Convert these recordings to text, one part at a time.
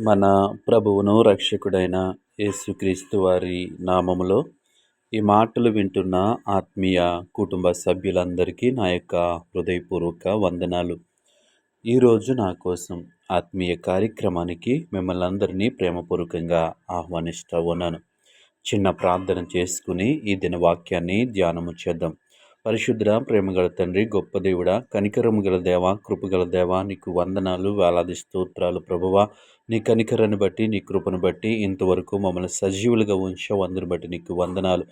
మన ప్రభువును రక్షకుడైన యేసుక్రీస్తు వారి నామములో ఈ మాటలు వింటున్న ఆత్మీయ కుటుంబ సభ్యులందరికీ నా యొక్క హృదయపూర్వక వందనాలు. ఈరోజు నా కోసం ఆత్మీయ కార్యక్రమానికి మిమ్మల్ని అందరినీ ప్రేమపూర్వకంగా ఆహ్వానిస్తూ ఉన్నాను. చిన్న ప్రార్థన చేసుకుని ఈ దిన వాక్యాన్ని ధ్యానము చేద్దాం. పరిశుద్ధ ప్రేమగల తండ్రి, గొప్ప దేవుడా, కనికరము గల దేవ, కృపగల దేవ, నీకు వందనాలు, వేలాది స్తోత్రాలు ప్రభువా. నీ కనికరాన్ని బట్టి, నీ కృపను బట్టి ఇంతవరకు మమ్మల్ని సజీవులుగా ఉంచావు. అందుని బట్టి నీకు వందనాలు.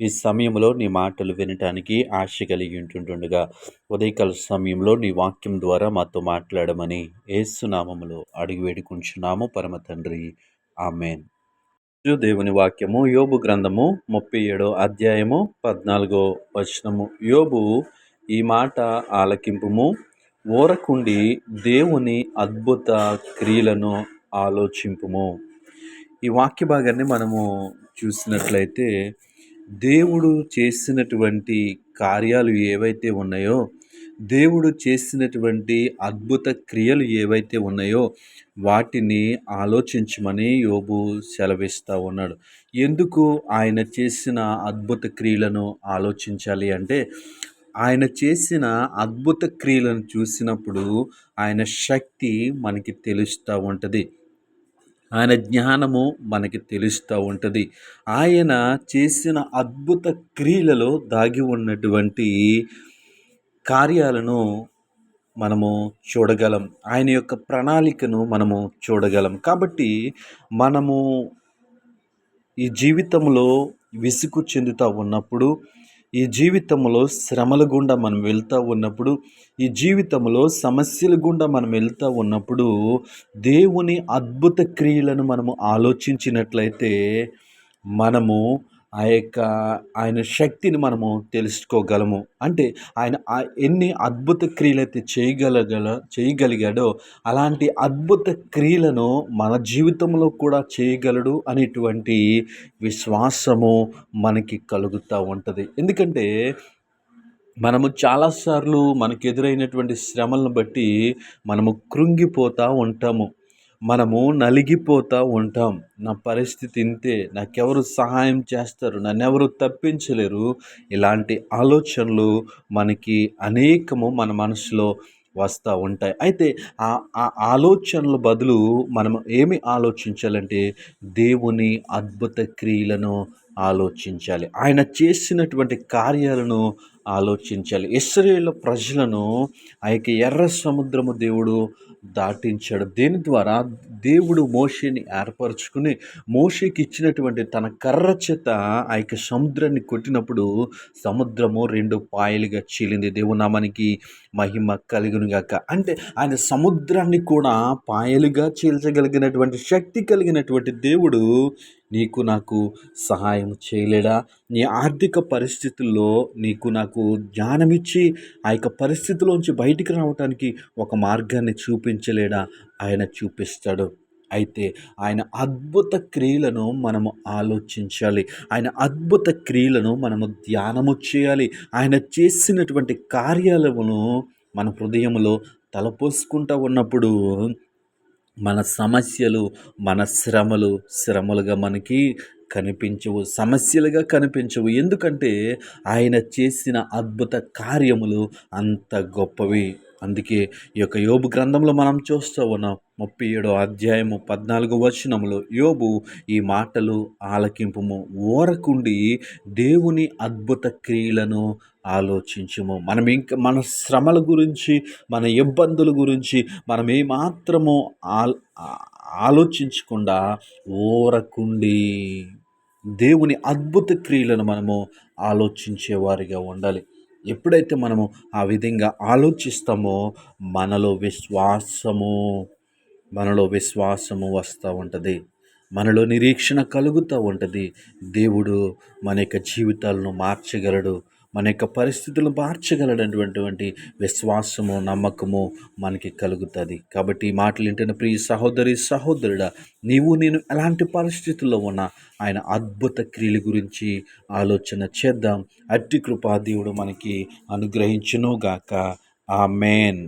ఈ సమయంలో నీ మాటలు వినటానికి ఆశ కలిగి ఉంటుండగా ఉదయకాల సమయంలో నీ వాక్యం ద్వారా మాతో మాట్లాడమని యేసు నామములో అడిగి వేడుకుంటున్నాము పరమ తండ్రి, ఆమేన్. దేవుని వాక్యము యోబు గ్రంథము 37 అధ్యాయము 14 వచనము. యోబు ఈ మాట ఆలకింపుము, ఊరకుండి దేవుని అద్భుత క్రియలను ఆలోచింపుము. ఈ వాక్య భాగాన్ని మనము చూసినట్లయితే దేవుడు చేసినటువంటి కార్యాలు ఏవైతే ఉన్నాయో, దేవుడు చేసినటువంటి అద్భుత క్రియలు ఏవైతే ఉన్నాయో వాటిని ఆలోచించమని యోబు సెలవిస్తూ ఉన్నాడు. ఎందుకు ఆయన చేసిన అద్భుత క్రియలను ఆలోచించాలి అంటే, ఆయన చేసిన అద్భుత క్రియలను చూసినప్పుడు ఆయన శక్తి మనకి తెలుస్తూ ఉంటుంది, ఆయన జ్ఞానము మనకి తెలుస్తూ ఉంటుంది. ఆయన చేసిన అద్భుత క్రియలలో దాగి ఉన్నటువంటి కార్యాలను మనము చూడగలం, ఆయన యొక్క ప్రణాళికను మనము చూడగలం. కాబట్టి మనము ఈ జీవితంలో విసుగు చెందుతూ ఉన్నప్పుడు, ఈ జీవితంలో శ్రమల గుండా మనం వెళ్తూ ఉన్నప్పుడు, ఈ జీవితంలో సమస్యల గుండా మనం వెళ్తూ ఉన్నప్పుడు దేవుని అద్భుత క్రియలను మనము ఆలోచించినట్లయితే మనము ఆయన శక్తిని మనము తెలుసుకోగలము. అంటే ఆయన ఎన్ని అద్భుత క్రియలైతే చేయగలిగాడో అలాంటి అద్భుత క్రియలను మన జీవితంలో కూడా చేయగలడు అనేటువంటి విశ్వాసము మనకి కలుగుతూ ఉంటుంది. ఎందుకంటే మనము చాలాసార్లు మనకు ఎదురైనటువంటి శ్రమలను బట్టి మనము కృంగిపోతూ ఉంటాము, మనము నలిగిపోతూ ఉంటాం. నా పరిస్థితి ఇంతే, నాకెవరు సహాయం చేస్తారు, నన్నెవరు తప్పించలేరు, ఇలాంటి ఆలోచనలు మనకి అనేకము మన మనసులో వస్తూ ఉంటాయి. అయితే ఆ ఆలోచనల బదులు మనం ఏమి ఆలోచించాలంటే దేవుని అద్భుత క్రియలను ఆలోచించాలి, ఆయన చేసినటువంటి కార్యాలను ఆలోచించాలి. ఇశ్రాయేలు ప్రజలను ఆ యొక్క ఎర్ర సముద్రము దేవుడు దాటించాడు. దీని ద్వారా దేవుడు మోషేని ఏర్పరచుకుని మోషేకి ఇచ్చినటువంటి తన కర్ర చేత ఆ యొక్క సముద్రాన్ని కొట్టినప్పుడు సముద్రము 2 పాయలుగా చీలింది. దేవుని నామానికి మహిమ కలుగును గాక. అంటే ఆయన సముద్రాన్ని కూడా పాయలుగా చీల్చగలిగినటువంటి శక్తి కలిగినటువంటి దేవుడు నీకు నాకు సహాయం చేయలేడా? నీ ఆర్థిక పరిస్థితుల్లో నీకు నాకు జ్ఞానమిచ్చి ఆ యొక్క పరిస్థితిలోంచి బయటికి రావటానికి ఒక మార్గాన్ని చూపించలేడా? ఆయన చూపిస్తాడు. అయితే ఆయన అద్భుత క్రియలను మనము ఆలోచించాలి, ఆయన అద్భుత క్రియలను మనము ధ్యానము చేయాలి. ఆయన చేసినటువంటి కార్యాలను మన హృదయంలో తలపోసుకుంటూ ఉన్నప్పుడు మన సమస్యలు, మన శ్రమలుగా మనకి కనిపించవు, సమస్యలుగా కనిపించవు. ఎందుకంటే ఆయన చేసిన అద్భుత కార్యములు అంత గొప్పవి. అందుకే ఈ యొక్క యోబు గ్రంథంలో మనం చూస్తూ ఉన్నాం. 37 అధ్యాయము 14 వచనములో యోబు ఈ మాటలు ఆలకింపుము, ఊరకుండి దేవుని అద్భుత క్రియలను ఆలోచించుము. మనం ఇంకా మన శ్రమల గురించి, మన ఇబ్బందుల గురించి మనం ఏమాత్రము ఆలోచించకుండా ఊరకుండి దేవుని అద్భుత క్రియలను మనము ఆలోచించేవారిగా ఉండాలి. ఎప్పుడైతే మనము ఆ విధంగా ఆలోచిస్తామో మనలో విశ్వాసము వస్తూ ఉంటుంది, మనలో నిరీక్షణ కలుగుతూ ఉంటుంది. దేవుడు మన యొక్క జీవితాలను మార్చగలడు, మన యొక్క పరిస్థితులను మార్చగలడటువంటి విశ్వాసము, నమ్మకము మనకి కలుగుతుంది. కాబట్టి ఈ మాటలు వింటున్న ప్రియ సహోదరి సహోదరుడా, నీవు నేను ఎలాంటి పరిస్థితుల్లో ఉన్నా ఆయన అద్భుత క్రియల గురించి ఆలోచన చేద్దాం. అట్టి కృపా దేవుడు మనకి అనుగ్రహించును గాక. ఆమేన్.